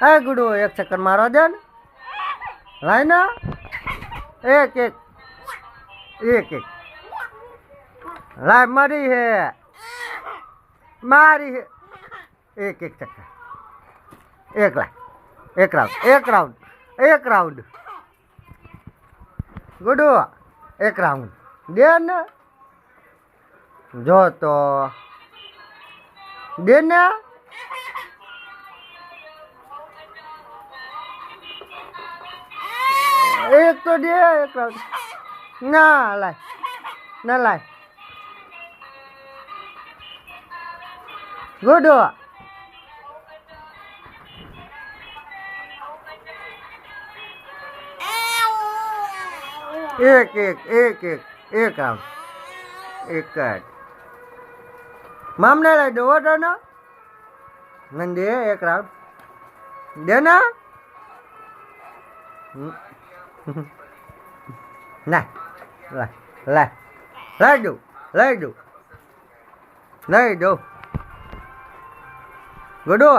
ए गुडू एक चक्कर मारो दे लाए ना एक एक एक एक लाए मरी है मारी है एक एक चक्कर एक लाए एक राउंड गुडू एक राउंड दे ने जो तो दे ने एक तो दे एक राउंड ना लाए गुडू एक राउंड एक कट मामने लाई दो तो ना नंदे एक राउंड देना ना लाई दो गुडू